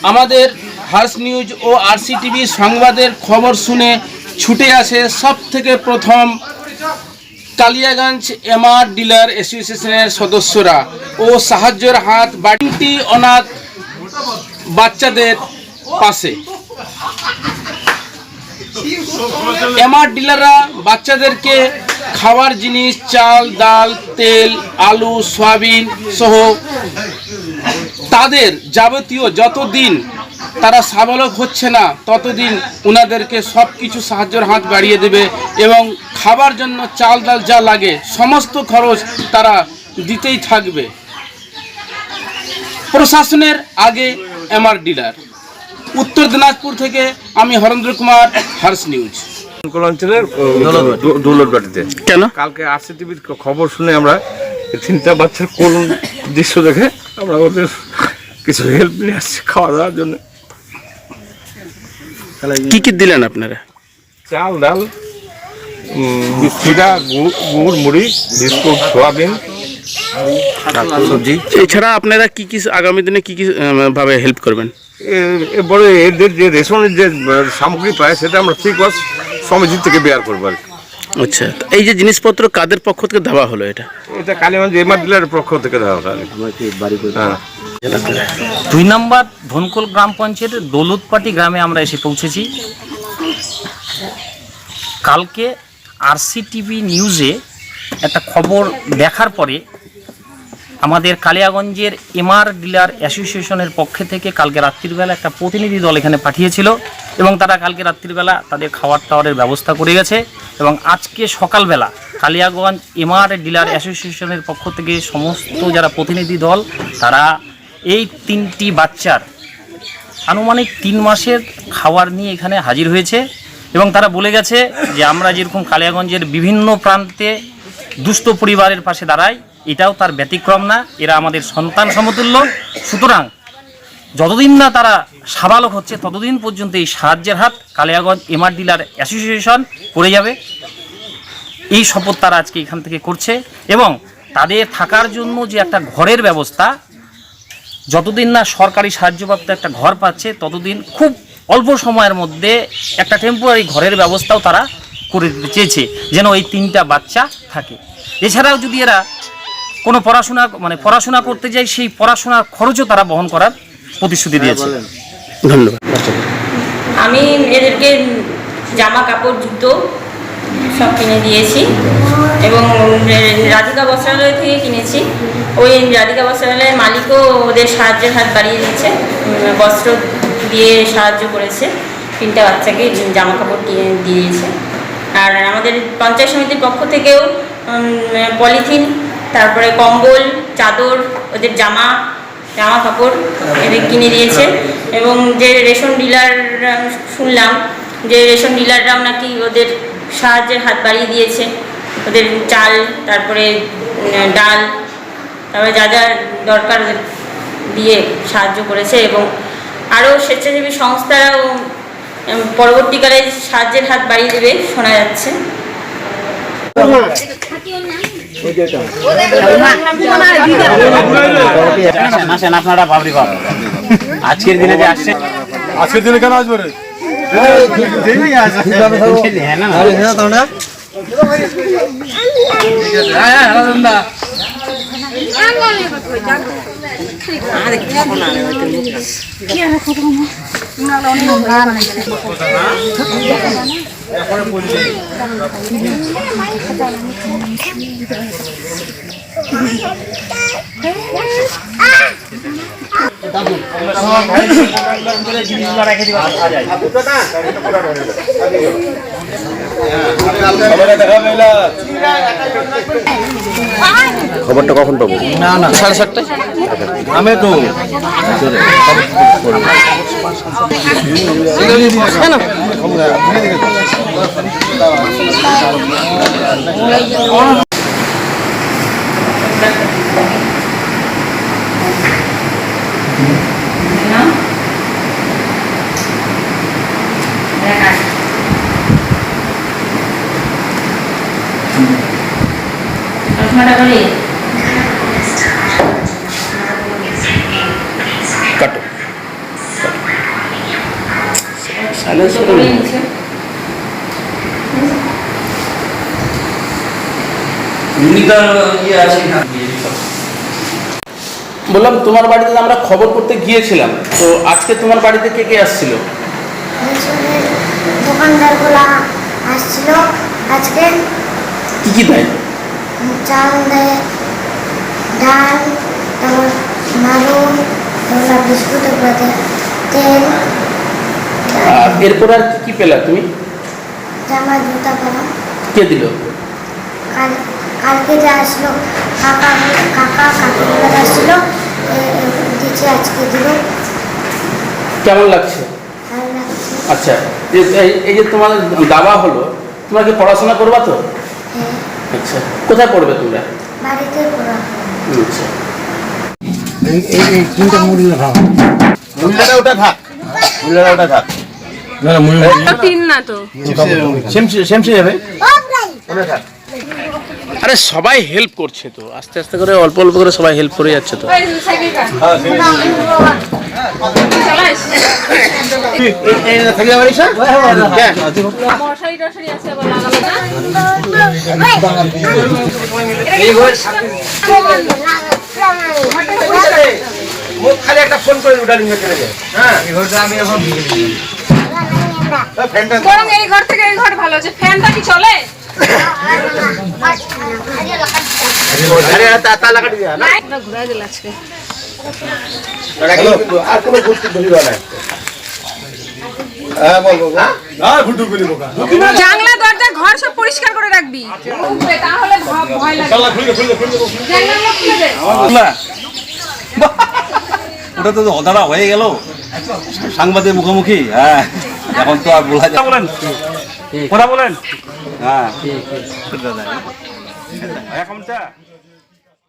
আমাদের hertz news ও RCTV সংবাদের খবর শুনে ছুটে আসে সব থেকে প্রথম কালিয়াগঞ্জ এমআর ডিলার অ্যাসোসিয়েশনের সদস্যরা ও সাহায্যের হাত বাড়িটি অনাথ বাচ্চাদের পাশে। এমআর ডিলাররা বাচ্চাদেরকে খাওয়ার জিনিস, চাল, ডাল, তেল, আলু, সয়াবিন সহ তাদের যাবতীয় যতদিন তারা স্বাবলম্বী হচ্ছে না ততদিন ওনাদেরকে সব কিছু সাহায্যের হাত বাড়িয়ে দেবে এবং খাবার জন্য চাল ডাল যা লাগে সমস্ত খরচ তারা দিতেই থাকবে। প্রশাসনের আগে এমআর ডিলার। উত্তর দিনাজপুর থেকে আমি হরেন্দ্র কুমার, হার্স নিউজ। অঞ্চলের দৌলতবাটিতে কেন কালকে RCTVর খবর শুনে আমরা 3টা বাচ্চার করুণ দৃশ্য দেখে আমরা ওদের কিছু হেল্প নিয়ে আসছি খাওয়া দাওয়ার জন্য। কি কি দিলেন আপনারা? চাল, ডাল, চিড়া, গুড়, মুড়ি, বিস্কুট, সোয়াবিন, সবজি। এছাড়া আপনারা কি কি আগামী দিনে কি কি ভাবে হেল্প করবেন? এরপরে এদের যে রেশনের যে সামগ্রী পায় সেটা আমরা ফ্রি কস্ট সমিতির থেকে বেয়ার করবো আর কি। আচ্ছা, এই যে জিনিসপত্র কাদের পক্ষ থেকে দেওয়া হলো? এটা কালীগঞ্জ এমআর ডিলারের পক্ষ থেকে দেওয়া হলো। 2 নম্বর ধনকোল গ্রাম পঞ্চায়েতের দৌলতপাটি গ্রামে আমরা এসে পৌঁছেছি। কালকে RCTV নিউজে একটা খবর দেখার পরে আমাদের কালিয়াগঞ্জের এমআর ডিলার অ্যাসোসিয়েশনের পক্ষে থেকে কালকে রাত্রিবেলা একটা প্রতিনিধি দল এখানে পাঠিয়েছিল এবং তারা কালকে রাত্রিবেলা তাদের খাওয়ার টাওয়ারের ব্যবস্থা করে গেছে এবং আজকে সকালবেলা কালিয়াগঞ্জ এমআর ডিলার অ্যাসোসিয়েশনের পক্ষ থেকে সমস্ত যারা প্রতিনিধি দল তারা এই 3টি বাচ্চার আনুমানিক 3 মাসের খাবার নিয়ে এখানে হাজির হয়েছে এবং তারা বলে গেছে যে আমরা যেরকম কালিয়াগঞ্জের বিভিন্ন প্রান্তে দুস্থ পরিবারের পাশে দাঁড়াই, এটাও তার ব্যতিক্রম না। এরা আমাদের সন্তান সমতুল্য। সুতরাং যতদিন না তারা সাবালক হচ্ছে ততদিন পর্যন্ত এই সাহায্যের হাত কালিয়াগঞ্জ এমআর ডিলার অ্যাসোসিয়েশন করে যাবে। এই শপথ তারা আজকে এখান থেকে করছে এবং তাদের থাকার জন্য যে একটা ঘরের ব্যবস্থা, যতদিন না সরকারি সাহায্যপ্রাপ্ত একটা ঘর পাচ্ছে ততদিন খুব অল্প সময়ের মধ্যে একটা টেম্পোরারি ঘরের ব্যবস্থাও তারা করে দিতে চেয়েছে যেন এই 3টা বাচ্চা থাকে। এছাড়াও যদি এরা কোনো পড়াশোনা করতে যায় সেই পড়াশোনার খরচও তারা বহন করার প্রতিশ্রুতি দিয়েছে। ধন্যবাদ। আমি এদেরকে জামা কাপড় জুতো সব কিনে দিয়েছি এবং রাধিকা বস্ত্রালয় থেকে কিনেছি। ওই রাধিকা বস্ত্রালয়ের মালিকও ওদের সাহায্যের হাত বাড়িয়ে দিয়েছে, বস্ত্র দিয়ে সাহায্য করেছে, 3টা বাচ্চাকে জামা কাপড় কিনে দিয়েছে। আর আমাদের পঞ্চায়েত সমিতির পক্ষ থেকেও পলিথিন, তারপরে কম্বল, চাদর, ওদের জামা কাপড় এদের কিনে দিয়েছে এবং যে রেশন ডিলার শুনলাম যে রেশন ডিলাররাও নাকি ওদের সাহায্যের হাত বাড়িয়ে দিয়েছে, ওদের চাল, তারপরে ডাল, তারপরে যা যা দরকার ওদের দিয়ে সাহায্য করেছে এবং আরও স্বেচ্ছাসেবী সংস্থারাও পরবর্তীকালে সাহায্যের হাত বাড়িয়ে দেবে শোনা যাচ্ছে। আপনারা বাবরি বাবা আজকের দিনে যে আসছে, আজকের দিনে কেন আসবে রে? খবরটা কখন পাবো? না 7:30টায় আমি তো কাটো। সাইলেন্স করে করে নিন। নিচ্ছে। বললাম তোমার বাড়িতে আমরা খবর করতে গিয়েছিলাম, তো আজকে তোমার বাড়িতে কে কে আসছিল? দোকানদারগুলা আসছিল আজকে। কি কি দেয়? চাল দেয়, ডাল, তারপর নাড়ু, তারপর বিস্কুট, এগুলো দেয়, তেল, আর এরপর আর কি কি পেলা তুমি? জামা, জুতা পেলাম। কে দিল? কালকে যে আসলো কাকুগুলো আসছিল, দিচ্ছে, আজকে দিল। কেমন লাগছে? ভালো লাগছে। আচ্ছা, এই যে তোমার দাবা হলো, তোমরা কি পড়াশোনা করবা তো? হ্যাঁ, আচ্ছা, কোথায় পড়বে তোমরা? বাড়িতে পড়া। আচ্ছা, আরে সবাই হেল্প করছে তো, আস্তে আস্তে করে অল্প অল্প করে সবাই হেল্প করে যাচ্ছে তো। খালি একটা ফোন করে উঠালি চলে যায়। হ্যাঁ, বরং এই ঘর থেকে এই ঘর ভালো আছে, ফ্যানটা কি চলে? ঘুরাই দিল আজকে। আর কোনো ঘুরতে বলিবা না। হ্যাঁ, বল বল। জানলা দরজা ঘর সব পরিষ্কার করে রাখবি, উঠবে, তাহলে ভয় লাগে। জানলাগুলো খুলে দে। ওটা তো অদারা হয়ে গেল সাংবাদিক মুখোমুখি। হ্যাঁ, এখন তো আর বলা যায় বলেন কথা বলেন। হ্যাঁ এখনটা